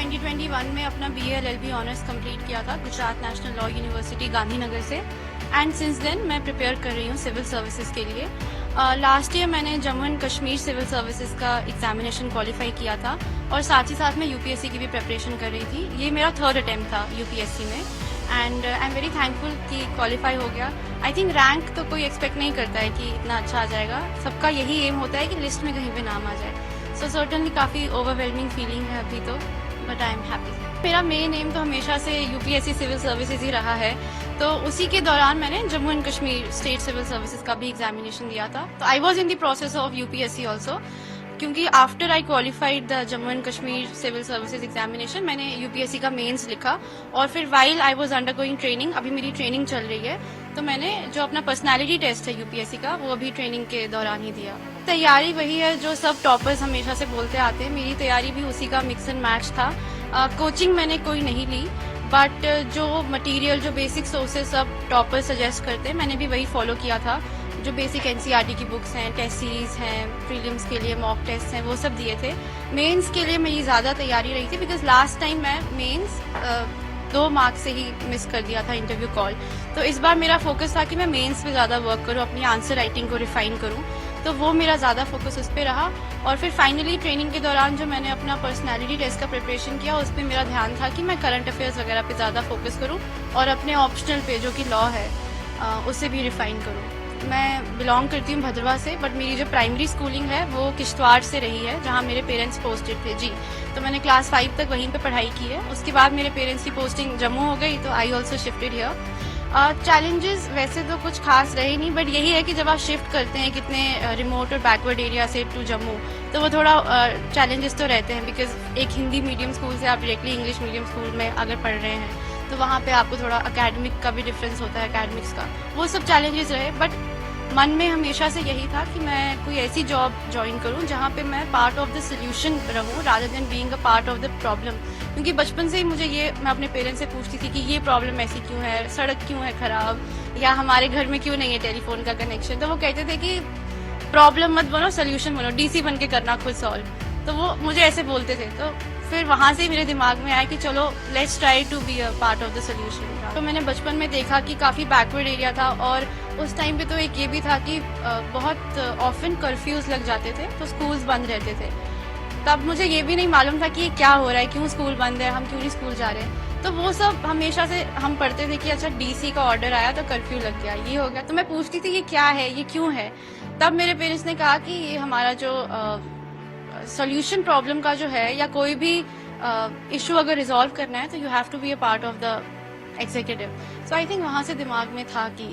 2021 में अपना BA LLB honours complete किया था Gujarat national law university Gandhinagar से एंड सिंस देन मैं प्रिपेयर कर रही हूँ सिविल सर्विसेज के लिए। लास्ट ईयर मैंने Jammu and Kashmir civil services का एग्जामिनेशन क्वालिफाई किया था और साथ ही साथ मैं UPSC की भी प्रिपरेशन कर रही थी। ये मेरा 3rd अटेम्प्ट था UPSC में and I am very thankful कि क्वालिफाई हो गया। आई थिंक रैंक तो कोई एक्सपेक्ट नहीं करता है कि इतना अच्छा आ जाएगा, सबका यही एम होता है कि लिस्ट में कहीं पे नाम आ जाए। सो सर्टनली काफ़ी ओवरवेलमिंग फीलिंग है अभी तो, बट आई एम हैप्पी। मेरा मेन एम तो हमेशा से UPSC सिविल सर्विसेज ही रहा है, तो उसी के दौरान मैंने Jammu and Kashmir state civil services का भी एग्जामिनेशन दिया था। तो I was in the process of UPSC also, क्योंकि after I qualified the Jammu and Kashmir civil services examination मैंने UPSC का मेंस लिखा और फिर while I was undergoing training, अभी मेरी ट्रेनिंग चल रही है, तो मैंने जो अपना पर्सनालिटी टेस्ट है UPSC का वो अभी ट्रेनिंग के दौरान ही दिया। तैयारी वही है जो सब टॉपर्स हमेशा से बोलते आते हैं, मेरी तैयारी भी उसी का मिक्स एंड मैच था। कोचिंग मैंने कोई नहीं ली, बट जो मटेरियल जो बेसिक सोर्सेज सब टॉपर्स सजेस्ट करते हैं मैंने भी वही फॉलो किया था। जो बेसिक NCERT की बुक्स हैं, टेस्ट सीरीज हैं, प्रीलिम्स के लिए मॉक टेस्ट हैं, वो सब दिए थे। मेंस के लिए मेरी ज़्यादा तैयारी रही थी बिकॉज लास्ट टाइम मैं मेंस 2 मार्क्स से ही मिस कर दिया था इंटरव्यू कॉल। तो इस बार मेरा फोकस था कि मैं मेंस पे ज़्यादा वर्क करूँ, अपनी आंसर राइटिंग को रिफाइन करूँ, तो वो मेरा ज़्यादा फोकस उस पर रहा। और फिर फाइनली ट्रेनिंग के दौरान जो मैंने अपना पर्सनैलिटी टेस्ट का प्रिपरेशन किया उस पर मेरा ध्यान था कि मैं करंट अफेयर्स वगैरह पे ज़्यादा फोकस करूँ और अपने ऑप्शनल पे जो कि लॉ है उसे भी रिफाइन करूँ। मैं बिलोंग करती हूँ भद्रवा से, बट मेरी जो प्राइमरी स्कूलिंग है वो किश्तवाड़ से रही है जहाँ मेरे पेरेंट्स पोस्टेड थे जी। तो मैंने क्लास 5 तक वहीं पे पढ़ाई की है। उसके बाद मेरे पेरेंट्स की पोस्टिंग जम्मू हो गई, तो I also shifted here. Challenges वैसे तो कुछ खास रहे नहीं, बट यही है कि जब आप शिफ्ट करते हैं कितने रिमोट और बैकवर्ड एरिया से टू जम्मू, तो वो थोड़ा चैलेंजेस तो रहते हैं बिकॉज एक हिंदी मीडियम स्कूल से आप डायरेक्टली इंग्लिश मीडियम स्कूल में अगर पढ़ रहे हैं तो वहाँ पे आपको थोड़ा अकेडमिक का भी डिफरेंस होता है, अकेडमिक्स का, वो सब चैलेंजेस रहे। बट मन में हमेशा से यही था कि मैं कोई ऐसी जॉब ज्वाइन करूं जहां पे मैं पार्ट ऑफ द सोल्यूशन रहूं rather than being a part of the problem. क्योंकि बचपन से ही मुझे ये, मैं अपने पेरेंट्स से पूछती थी कि ये प्रॉब्लम ऐसी क्यों है, सड़क क्यों है खराब, या हमारे घर में क्यों नहीं है टेलीफोन का कनेक्शन। तो वो कहते थे कि प्रॉब्लम मत बनो, सोल्यूशन बनो, DC बन के करना खुद सॉल्व। तो वो मुझे ऐसे बोलते थे, तो फिर वहाँ से मेरे दिमाग में आया कि चलो let's try to be a part of the solution. तो मैंने बचपन में देखा कि काफ़ी बैकवर्ड एरिया था और उस टाइम पे तो एक ये भी था कि बहुत ऑफन कर्फ्यूज लग जाते थे, तो स्कूल्स बंद रहते थे। तब मुझे ये भी नहीं मालूम था कि ये क्या हो रहा है, क्यों स्कूल बंद है, हम क्यों नहीं स्कूल जा रहे हैं। तो वो सब हमेशा से हम पढ़ते थे कि अच्छा DC का ऑर्डर आया तो कर्फ्यू लग गया, ये हो गया। तो मैं पूछती थी ये क्या है, ये क्यों है। तब मेरे पेरेंट्स ने कहा कि ये हमारा जो सोल्यूशन प्रॉब्लम का जो है या कोई भी इशू अगर रिजॉल्व करना है तो you have to be a part of the executive. So I think वहाँ से दिमाग में था कि